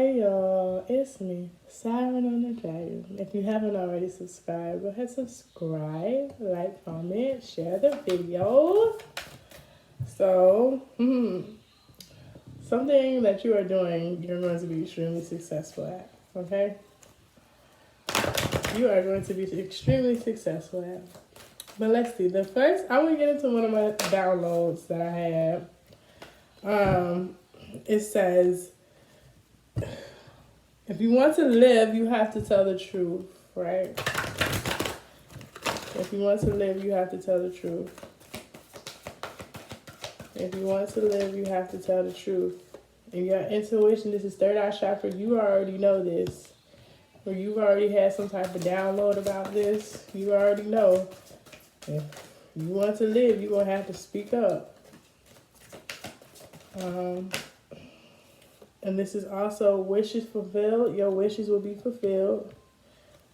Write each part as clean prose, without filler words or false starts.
Hey y'all, it's me, Siren on the Dragon. If you haven't already subscribed, go ahead subscribe, like, comment, share the video. So, something that you are doing, you're going to be extremely successful at. Okay, you are going to be extremely successful at. But let's see. The first, I want to get into one of my downloads that I had. It says, if you want to live, you have to tell the truth, right? If you want to live, you have to tell the truth. If you want to live, you have to tell the truth. And your intuition, this is third eye chakra, you already know this. Or you've already had some type of download about this. You already know. If you want to live, you're going to have to speak up. And this is also wishes fulfilled. Your wishes will be fulfilled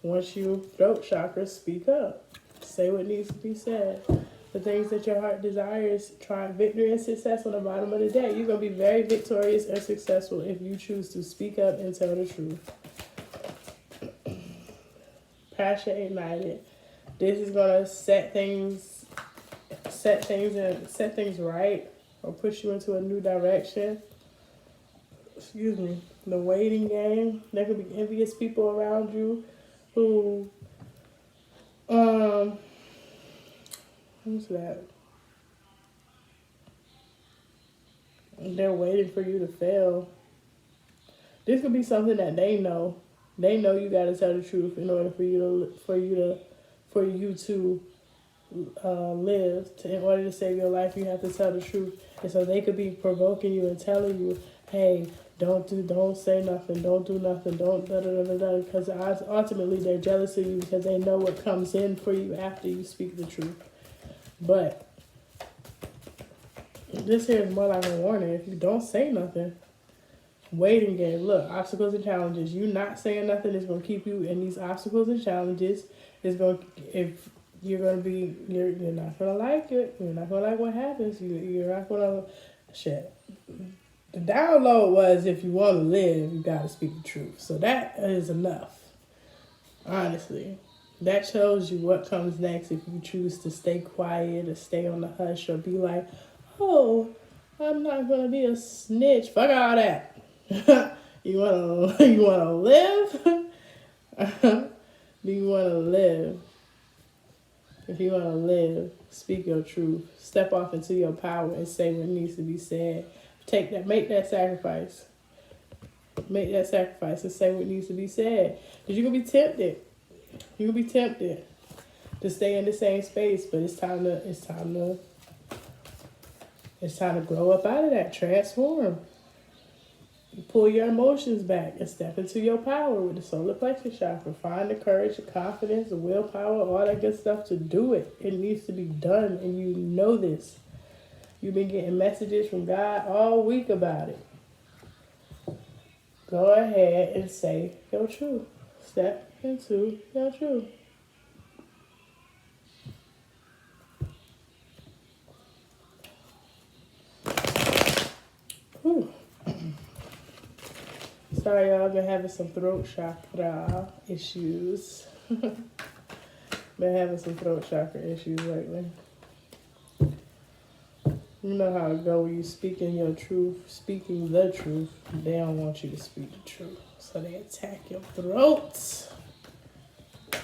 once you, throat chakra, speak up. Say what needs to be said. The things that your heart desires, try victory and success on the bottom of the day. You're going to be very victorious and successful if you choose to speak up and tell the truth. Passion ignited. This is going to set things right, or push you into a new direction. Excuse me. The waiting game. There could be envious people around you who, who's that? They're waiting for you to fail. This could be something that they know. They know you got to tell the truth in order for you to live. In order to save your life, you have to tell the truth. And so they could be provoking you and telling you, "Hey, don't say nothing, don't do nothing, don't da da da da da." Because ultimately they're jealous of you because they know what comes in for you after you speak the truth. But this here is more like a warning. If you don't say nothing, waiting game. Look, obstacles and challenges. You not saying nothing is going to keep you in these obstacles and challenges. You're not going to like it. You're not going to like what happens. You're not going to, shit. The download was, if you want to live, you got to speak the truth. So that is enough. Honestly. That shows you what comes next if you choose to stay quiet or stay on the hush or be like, "Oh, I'm not going to be a snitch." Fuck all that. You wanna live? Do you wanna live? If you wanna live, speak your truth. Step off into your power and say what needs to be said. Make that sacrifice. Make that sacrifice and say what needs to be said. Because you're gonna be tempted. You're gonna be tempted to stay in the same space, but it's time to grow up out of that. Transform. Pull your emotions back and step into your power with the solar plexus chakra. Find the courage, the confidence, the willpower, all that good stuff to do it. It needs to be done, and you know this. You've been getting messages from God all week about it. Go ahead and say your truth. Step into your truth. Whew. Sorry, y'all. I've been having some throat chakra issues. Been having some throat chakra issues lately. You know how it go when you speaking your truth, speaking the truth. They don't want you to speak the truth, so they attack your throats.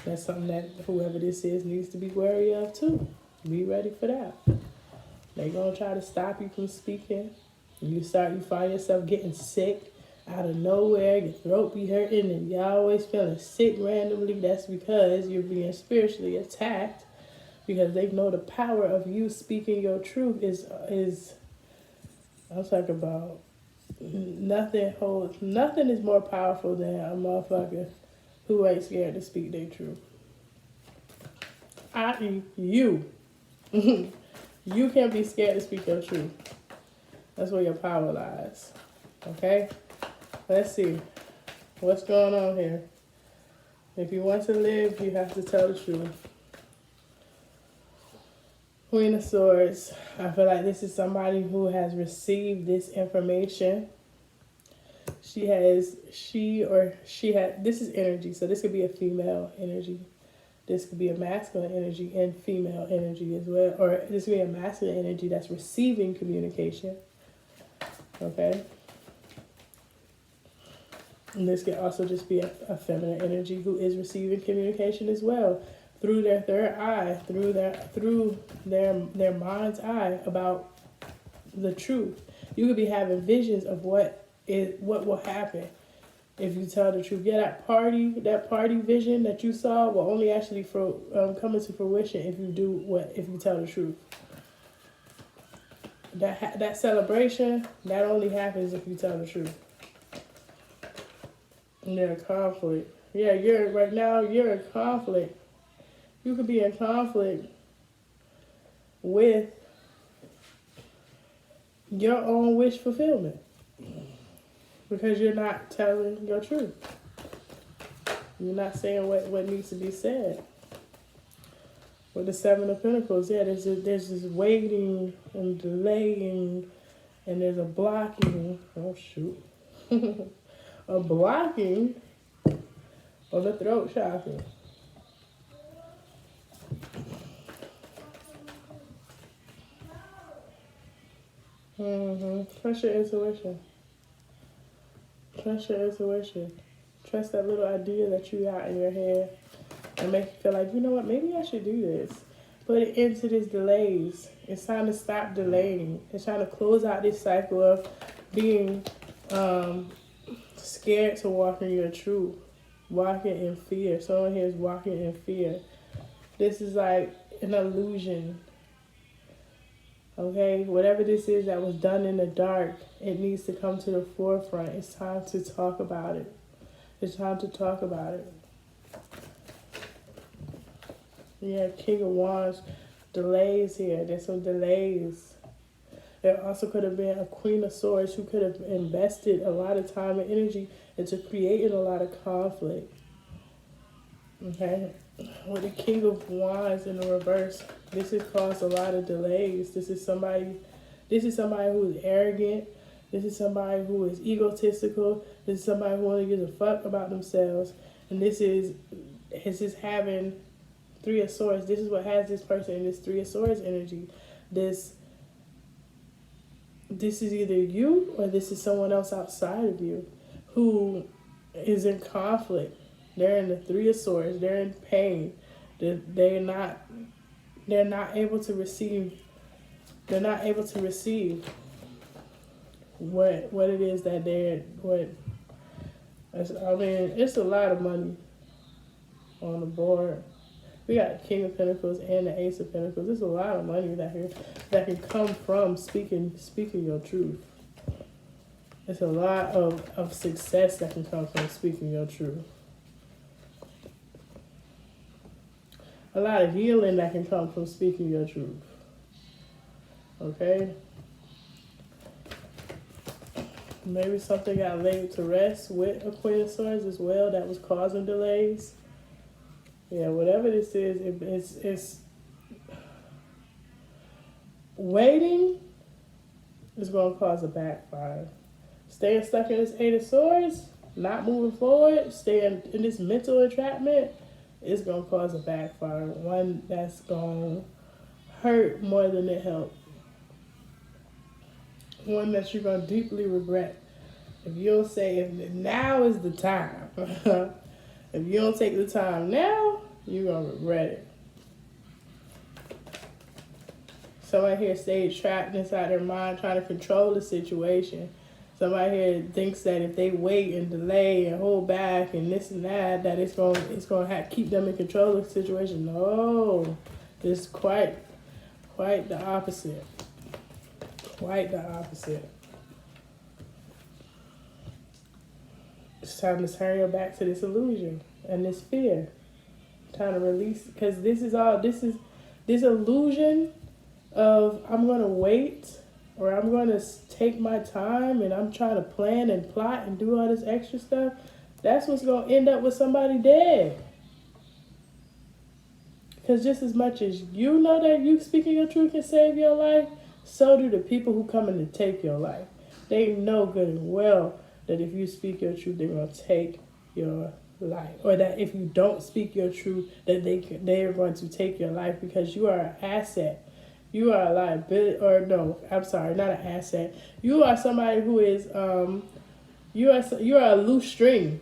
That's something that whoever this is needs to be wary of too. Be ready for that. They gonna try to stop you from speaking. You find yourself getting sick out of nowhere, your throat be hurting, and you're always feeling sick randomly. That's because you're being spiritually attacked, because they know the power of you speaking your truth is I'm talking about nothing is more powerful than a motherfucker who ain't scared to speak their truth. I.e. you. You can't be scared to speak your truth. That's where your power lies. Okay? Let's see. What's going on here? If you want to live, you have to tell the truth. Queen of Swords. I feel like this is somebody who has received this information. This is energy, so this could be a female energy. This could be a masculine energy and female energy as well. Or this could be a masculine energy that's receiving communication. Okay? And this could also just be a feminine energy who is receiving communication as well through their third eye, through their mind's eye about the truth. You could be having visions of what will happen if you tell the truth. Yeah, that party vision that you saw will only actually come into fruition if you tell the truth. That celebration, that only happens if you tell the truth. And you're in conflict. Yeah, you're in conflict. You could be in conflict with your own wish fulfillment because you're not telling your truth. You're not saying what needs to be said. With the Seven of Pentacles, yeah, there's this waiting and delaying, and there's a blocking. Oh shoot, a blocking of the throat chakra. Trust your intuition. Trust your intuition. Trust that little idea that you got in your head and make you feel like, you know what, maybe I should do this. Put it into this delays. It's time to stop delaying. It's trying to close out this cycle of being scared to walk in your truth. Walking in fear. Someone here is walking in fear. This is like an illusion. Okay, whatever this is that was done in the dark, it needs to come to the forefront. It's time to talk about it. It's time to talk about it. Yeah, King of Wands, delays here. There's some delays. There also could have been a Queen of Swords who could have invested a lot of time and energy into creating a lot of conflict. Okay, with the King of Wands in the reverse, this has caused a lot of delays. This is somebody who is arrogant. This is somebody who is egotistical. This is somebody who only gives a fuck about themselves. And this is having Three of Swords. This is what has this person in this Three of Swords energy. This is either you or this is someone else outside of you who is in conflict. They're in the Three of Swords. They're in pain. They're not able to receive. They're not able to receive what it is that it's a lot of money on the board. We got King of Pentacles and the Ace of Pentacles. There's a lot of money that can come from speaking your truth. There's a lot of success that can come from speaking your truth. A lot of healing that can come from speaking your truth. Okay? Maybe something got laid to rest with a Queen of Swords as well that was causing delays. Yeah, whatever this is, it's waiting is going to cause a backfire. Staying stuck in this Eight of Swords, not moving forward, staying in this mental entrapment, it's going to cause a backfire. One that's going to hurt more than it helped. One that you're going to deeply regret. If you don't say, if now is the time. If you don't take the time now, you're going to regret it. Somebody here stays trapped inside their mind trying to control the situation. Somebody here thinks that if they wait and delay and hold back and this and that it's going to keep them in control of the situation. No, it's quite the opposite. Quite the opposite. It's time to turn your back to this illusion and this fear. Time to release, because this illusion of I'm going to wait or I'm going to take my time and I'm trying to plan and plot and do all this extra stuff. That's what's going to end up with somebody dead. Because just as much as you know that you speaking your truth can save your life, so do the people who come in to take your life. They know good and well that if you speak your truth, they're going to take your life. Or that if you don't speak your truth, that they are going to take your life because you are an asset. You are a liability, or no, I'm sorry, not an asset. You are somebody who is, you are a loose string.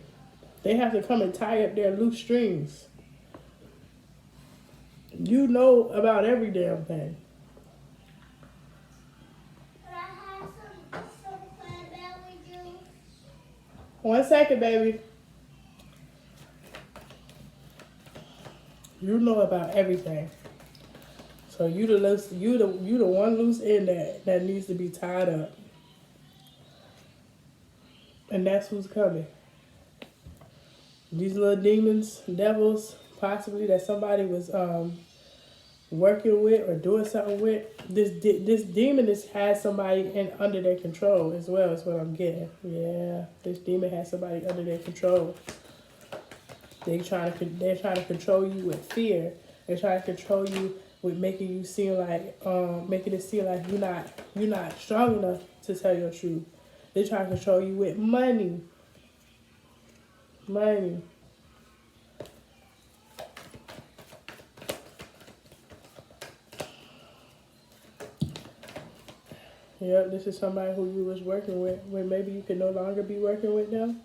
They have to come and tie up their loose strings. You know about every damn thing. Could I have some cranberry juice? 1 second, baby. You know about everything. So you the one loose end that needs to be tied up. And that's who's coming. These little demons, devils, possibly that somebody was working with or doing something with. This demon has somebody under their control as well. Is what I'm getting. Yeah, this demon has somebody under their control. They're trying to control you with fear. They're trying to control you with making you seem like making it seem like you're not strong enough to tell your truth. They're trying to control you with money. Money. Yep, this is somebody who you was working with when maybe you could no longer be working with them.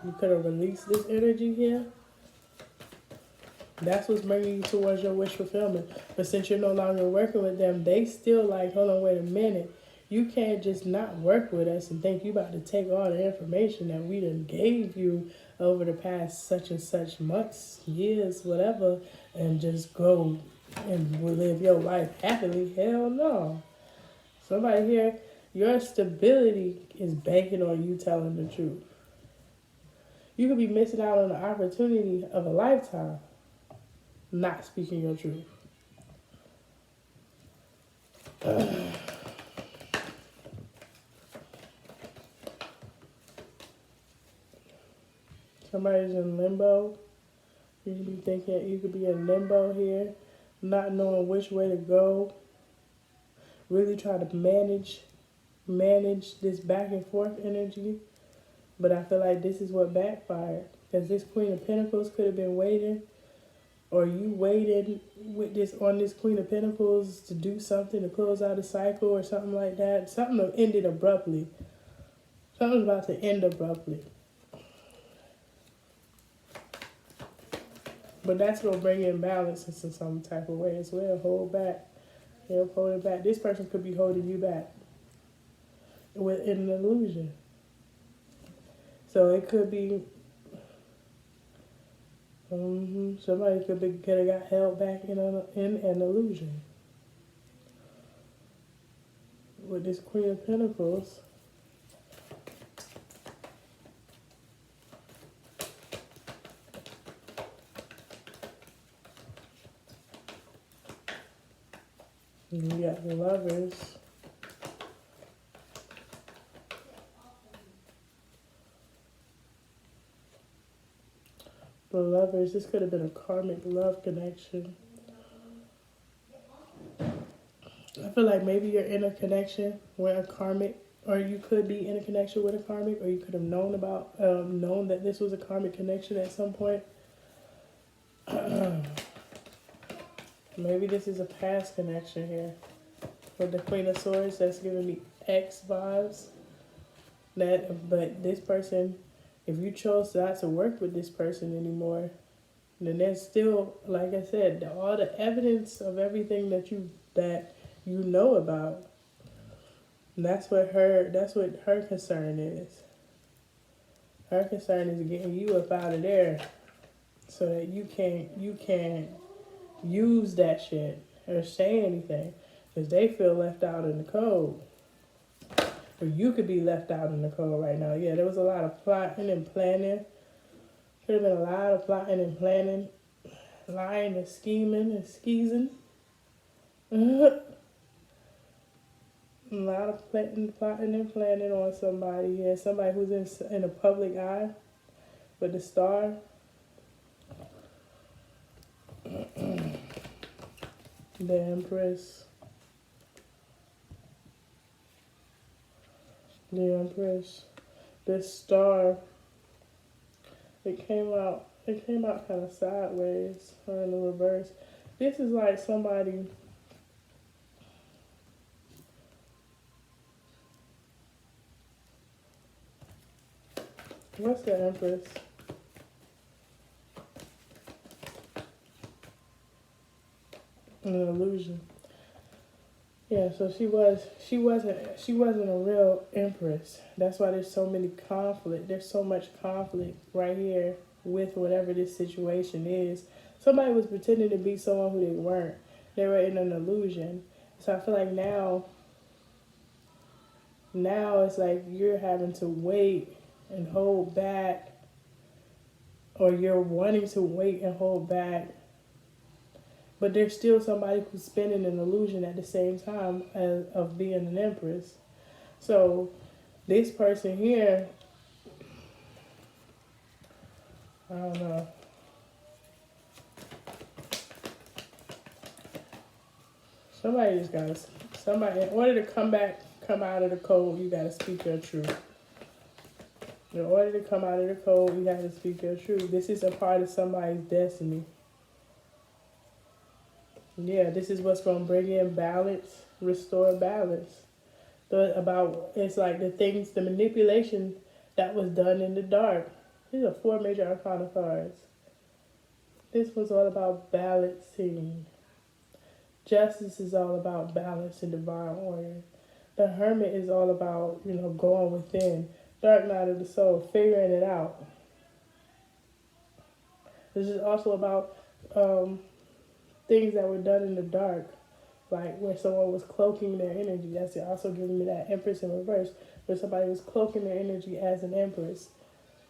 You could have released this energy here. That's what's bringing you towards your wish fulfillment. But since you're no longer working with them, they still like, hold on, wait a minute. You can't just not work with us and think you about to take all the information that we done gave you over the past such and such months, years, whatever, and just go and live your life happily. Hell no. Somebody here, your stability is banking on you telling the truth. You could be missing out on the opportunity of a lifetime not speaking your truth. Somebody's in limbo. You could be thinking you could be in limbo here, not knowing which way to go. Really try to manage this back and forth energy. But I feel like this is what backfired. Because this Queen of Pentacles could have been waiting. Or you waited with on this Queen of Pentacles to do something, to close out a cycle or something like that. Something ended abruptly. Something's about to end abruptly. But that's going to bring in balance in some type of way as well. Hold back. Hold it back. This person could be holding you back with an illusion. So it could be somebody could have got held back in an illusion. With this Queen of Pentacles. You got the Lovers. The Lovers, this could have been a karmic love connection. I feel like maybe you're in a connection with a karmic, or you could be in a connection with a karmic, or you could have known that this was a karmic connection at some point. Maybe this is a past connection here. With the Queen of Swords, that's giving me ex vibes. But this person, if you chose not to work with this person anymore, then there's still, like I said, all the evidence of everything that you know about. And that's what her concern is. Her concern is getting you up out of there so that you can't use that shit or say anything, because they feel left out in the cold. Or you could be left out in the cold right now. Yeah, there was a lot of plotting and planning. Could have been a lot of plotting and planning, lying and scheming and skeezing. A lot of plotting and planning on somebody here. Somebody who's in the public eye with the Star. The Empress. The Empress. This star, it came out kind of sideways or in the reverse. This is like somebody, what's the Empress? An illusion. Yeah, so she wasn't a real empress. That's why there's so many conflict. There's so much conflict right here with whatever this situation is. Somebody was pretending to be someone who they weren't. They were in an illusion. So I feel like now it's like you're having to wait and hold back, or you're wanting to wait and hold back, but there's still somebody who's spinning an illusion at the same time of being an empress. So this person here, I don't know. Somebody, in order to come out of the cold, you gotta speak your truth. In order to come out of the cold, you have to speak your truth. This is a part of somebody's destiny. Yeah, this is what's going to bring in balance, restore balance. It's like the manipulation that was done in the dark. These are 4 major arcana cards. This was all about balancing. Justice is all about balance and divine order. The Hermit is all about, going within. Dark night of the soul, figuring it out. This is also about things that were done in the dark, like where someone was cloaking their energy. That's also giving me that Empress in reverse, where somebody was cloaking their energy as an Empress.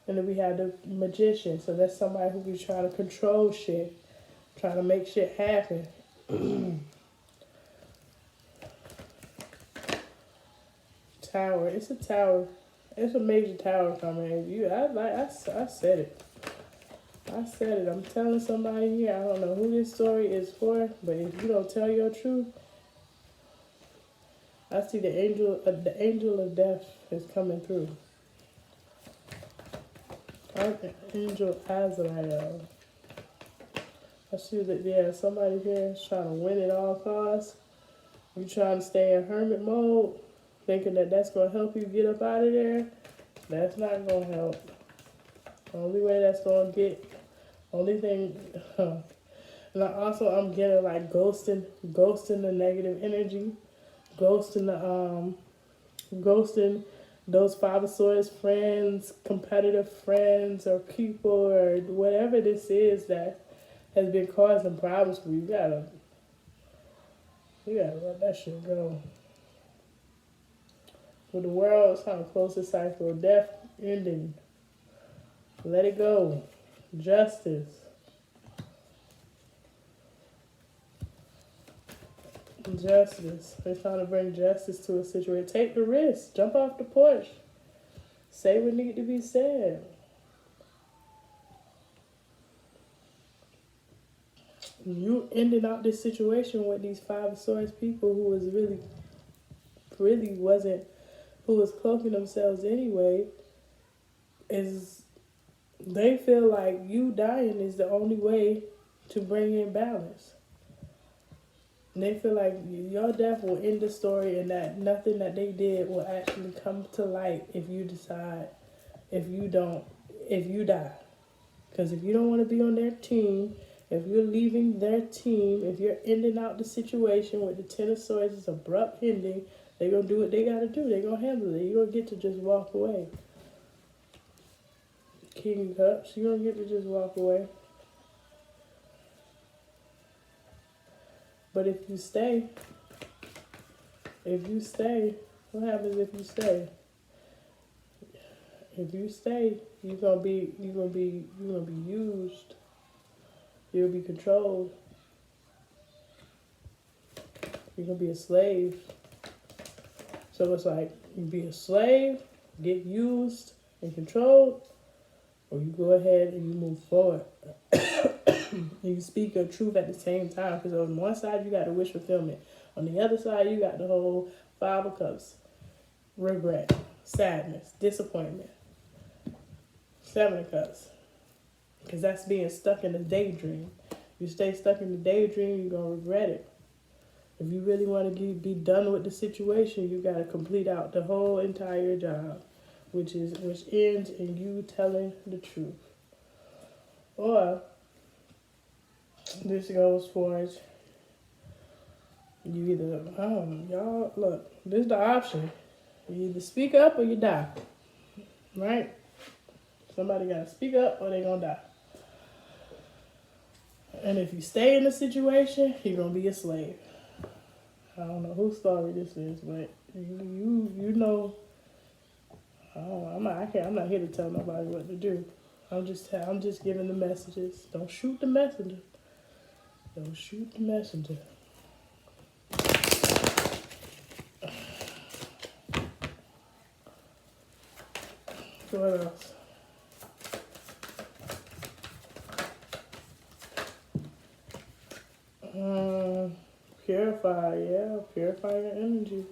And then we have the Magician, so that's somebody who be trying to control shit, trying to make shit happen. Tower, it's a tower. It's a major tower coming at you. I said it. I said it. I'm telling somebody here. I don't know who this story is for, but if you don't tell your truth, I see the angel of death is coming through. Archangel Azrael. I see that somebody here is trying to win at all costs. You trying to stay in hermit mode, thinking that that's gonna help you get up out of there. That's not gonna help. Only way that's gonna get. Only thing, and I'm getting like ghosting the negative energy, ghosting those 5 of Swords friends, competitive friends, or people, or whatever this is that has been causing problems for you. You gotta let that shit go. With the world, it's trying to close the cycle of death ending. Let it go. Justice. Justice. They're trying to bring justice to a situation. Take the risk. Jump off the porch. Say what needs to be said. You ended up this situation with these 5 of Swords people who was really wasn't, who was cloaking themselves anyway, is they feel like you dying is the only way to bring in balance. And they feel like your death will end the story, and that nothing that they did will actually come to light if you die. Because if you don't want to be on their team, if you're leaving their team, if you're ending out the situation with the 10 of Swords, it's abrupt ending, they're going to do what they got to do. They're going to handle it. You don't get to just walk away. King of Cups, you don't get to just walk away. But if you stay, what happens if you stay? If you stay, you're gonna be used. You'll be controlled. You're gonna be a slave. So it's like you be a slave, get used and controlled, or you go ahead and you move forward. And you speak your truth at the same time, because on one side you got the wish fulfillment, on the other side you got the whole 5 of Cups, regret, sadness, disappointment. 7 of Cups. Because that's being stuck in a daydream. You stay stuck in the daydream, you're going to regret it. If you really want to be done with the situation, you got to complete out the whole entire job, which ends in you telling the truth. Or this goes for you either, y'all, look, this is the option. You either speak up or you die. Right? Somebody got to speak up or they going to die. And if you stay in the situation, you're going to be a slave. I don't know whose story this is, but you know, I'm not here to tell nobody what to do. I'm just giving the messages. Don't shoot the messenger. Don't shoot the messenger. What else? Purify your energy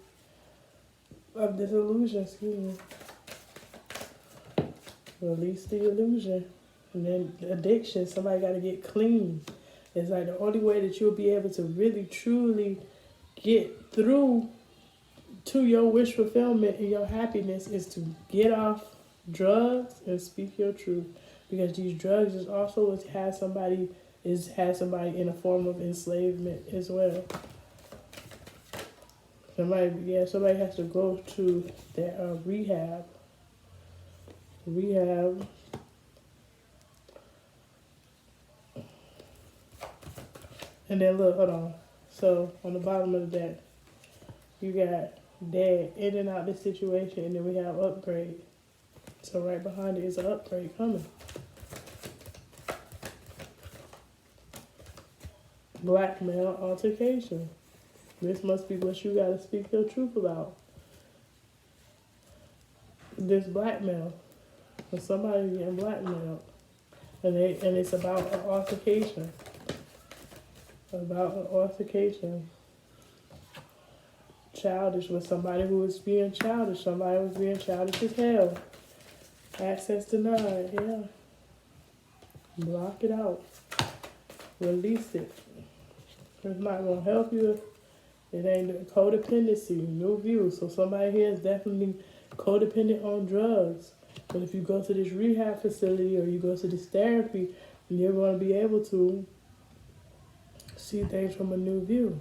of this illusion, excuse me. Release the illusion. And then addiction, somebody got to get clean. It's like the only way that you'll be able to really, truly get through to your wish fulfillment and your happiness is to get off drugs and speak your truth. Because these drugs is also has somebody in a form of enslavement as well. Somebody has to go to their rehab. And then look, hold on. So on the bottom of the deck, you got dad in and out this situation, and then we have upgrade. So right behind it is an upgrade coming. Blackmail altercation. This must be what you gotta speak your truth about. This blackmail. When somebody getting blackmailed. And it's about an altercation. Childish with somebody who was being childish. Somebody was being childish as hell. Access denied, yeah. Block it out. Release it. It's not gonna help you. It ain't codependency, new view. So somebody here is definitely codependent on drugs. But if you go to this rehab facility or you go to this therapy, you're going to be able to see things from a new view.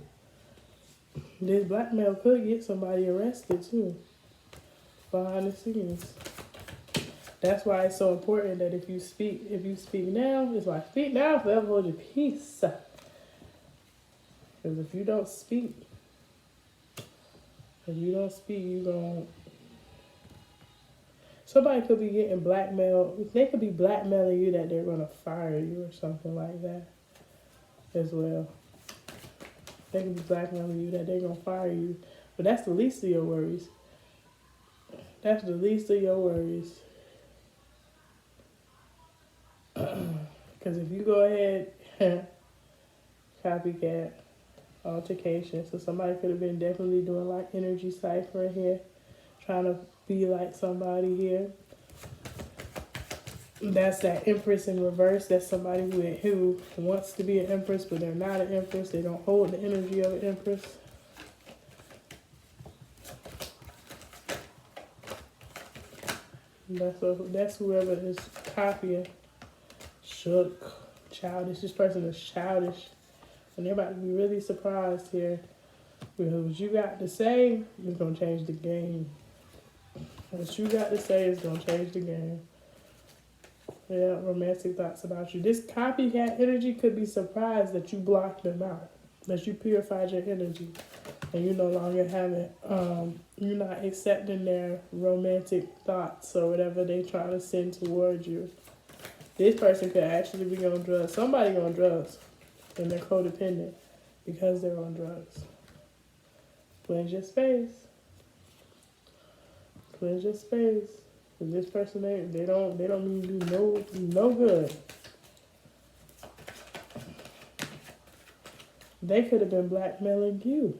This blackmail could get somebody arrested too, behind the scenes. That's why it's so important that if you speak now, it's like speak now, forever hold your peace. Because if you don't speak, you gon' somebody could be getting blackmailed. They could be blackmailing you that they're gonna fire you or something like that as well. They could be blackmailing you that they're gonna fire you. But that's the least of your worries. That's the least of your worries. Because if you go ahead, copycat, altercation. So somebody could have been definitely doing like energy ciphering here, trying to be like somebody here. That's that Empress in reverse. That's somebody who wants to be an Empress, but they're not an Empress. They don't hold the energy of an Empress. That's whoever is copying. Shook, childish. This person is childish. And they're about to be really surprised here. Because what you got to say is going to change the game. What you got to say is going to change the game. Yeah, romantic thoughts about you. This copycat energy could be surprised that you blocked them out. That you purified your energy. And you no longer having, you're not accepting their romantic thoughts or whatever they try to send towards you. This person could actually be on drugs. Somebody on drugs. And they're codependent because they're on drugs. Cleanse your space. Cleanse your space. Cause this person they don't mean to do no good. They could have been blackmailing you.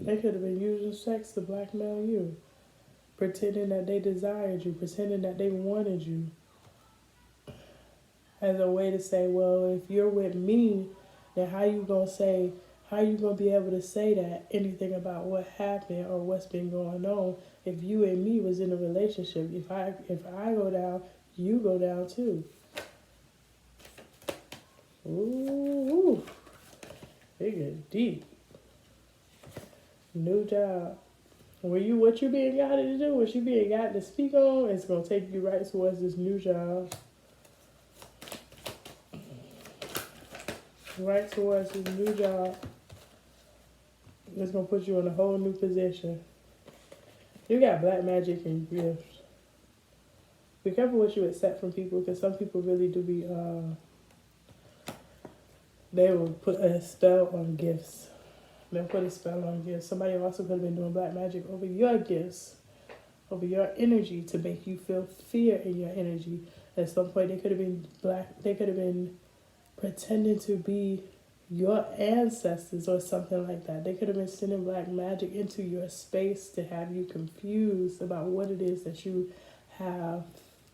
They could have been using sex to blackmail you, pretending that they desired you, pretending that they wanted you, as a way to say, well, if you're with me, then how you gonna be able to say that anything about what happened or what's been going on if you and me was in a relationship? If I go down, you go down too. Ooh, it gets deep. New job. What you being guided to do, what you being guided to speak on, it's gonna take you right towards this new job. Right towards this new job. It's gonna put you in a whole new position. You got black magic and gifts. Be careful what you accept from people, because some people really do be they will put a spell on gifts. They'll put a spell on gifts. Somebody also could have been doing black magic over your gifts, over your energy, to make you feel fear in your energy. At some point they could have been pretending to be your ancestors or something like that. They could have been sending black magic into your space to have you confused about what it is that you have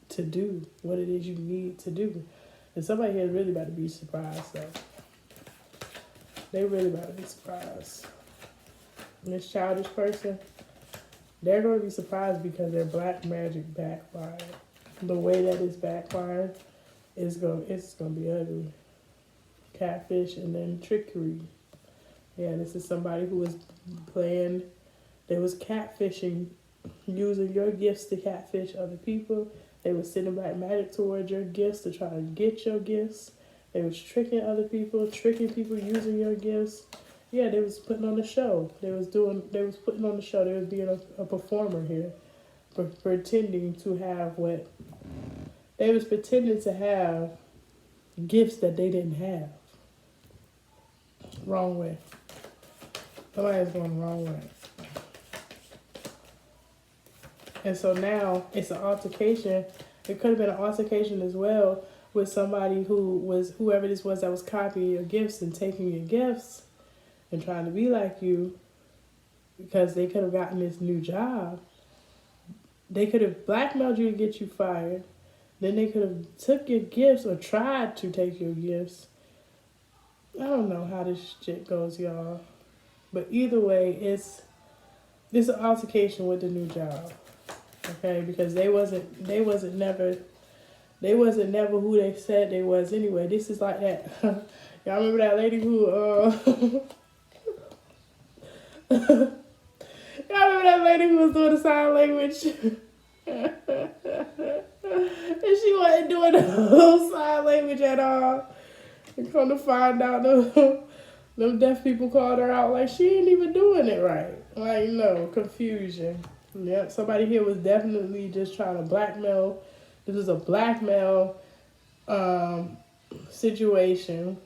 to do, what it is you need to do. And somebody here is really about to be surprised, though. They really about to be surprised. And this childish person, they're going to be surprised because their black magic backfired. The way that it's backfired it's going to be ugly. Catfish and then trickery. Yeah, this is somebody who was playing, they was catfishing, using your gifts to catfish other people. They was sending black magic towards your gifts to try to get your gifts. They was tricking other people, tricking people using your gifts. Yeah, they was putting on a show. They was putting on the show. They was being a performer here, pretending to have they was pretending to have gifts that they didn't have. Wrong way. Somebody's going the wrong way. And so now it's an altercation. It could have been an altercation as well with somebody whoever this was that was copying your gifts and taking your gifts and trying to be like you, because they could have gotten this new job. They could have blackmailed you to get you fired. Then they could have took your gifts or tried to take your gifts. I don't know how this shit goes, y'all. But either way, it's an altercation with the new job. Okay, because they wasn't never who they said they was anyway. This is like that. Y'all remember that lady who y'all remember that lady who was doing the sign language? And she wasn't doing the whole sign language at all. And come to find out, them deaf people called her out like she ain't even doing it right. Like, no, confusion. Yep, somebody here was definitely just trying to blackmail. This is a blackmail situation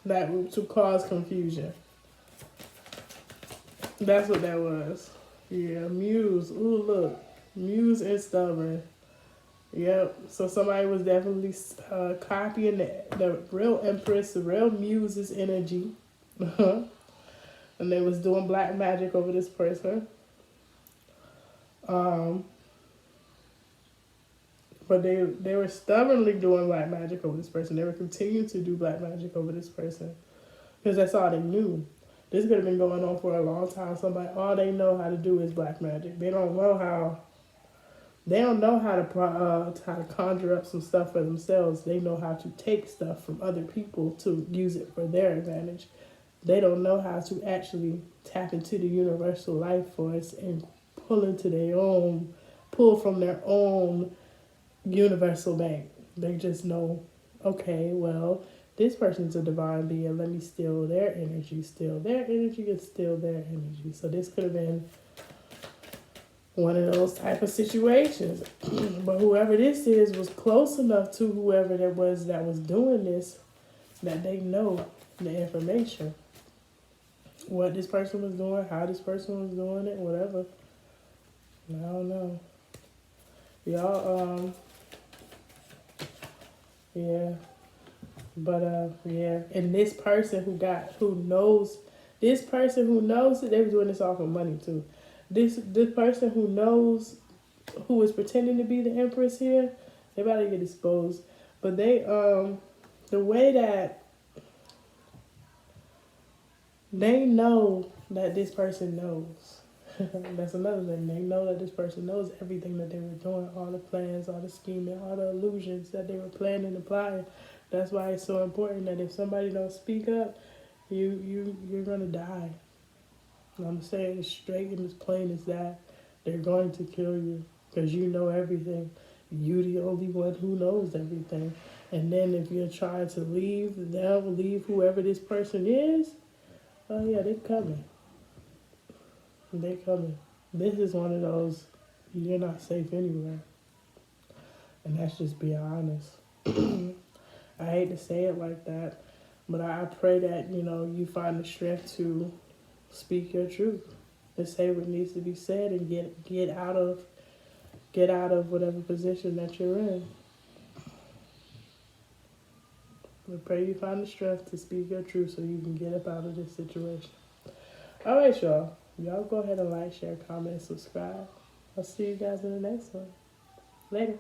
to cause confusion. That's what that was. Yeah, Muse. Ooh, look. Muse and stubborn. Yep. So somebody was definitely copying the real Empress, the real Muse's energy. And they was doing black magic over this person. But they were stubbornly doing black magic over this person. They were continuing to do black magic over this person because that's all they knew. This could have been going on for a long time. All they know how to do is black magic. They don't know how to conjure up some stuff for themselves. They know how to take stuff from other people to use it for their advantage. They don't know how to actually tap into the universal life force and pull from their own universal bank. They just know, okay, well, this person's a divine being. Let me steal their energy, and steal their energy. So this could have been one of those type of situations. But whoever this is was close enough to whoever that was doing this that they know the information. What this person was doing, how this person was doing it, whatever. I don't know. Y'all, yeah. But, yeah. And this person who knows This person who knows it, they were doing this all for money too. This person who knows, who is pretending to be the empress here, they about to get exposed. But they the way that they know that this person knows. That's another thing. They know that this person knows everything that they were doing, all the plans, all the scheming, all the illusions that they were planning and applying. That's why it's so important that if somebody don't speak up, you're gonna die. And I'm saying it straight and as plain as that. They're going to kill you because you know everything. You the only one who knows everything. And then if you're trying to leave them, leave whoever this person is, oh yeah, they coming. They coming. This is one of those, you're not safe anywhere. And that's just being honest. I hate to say it like that, but I pray that, you find the strength to speak your truth and say what needs to be said and get out of whatever position that you're in. I pray you find the strength to speak your truth so you can get up out of this situation. All right, y'all. Y'all go ahead and like, share, comment, subscribe. I'll see you guys in the next one. Later.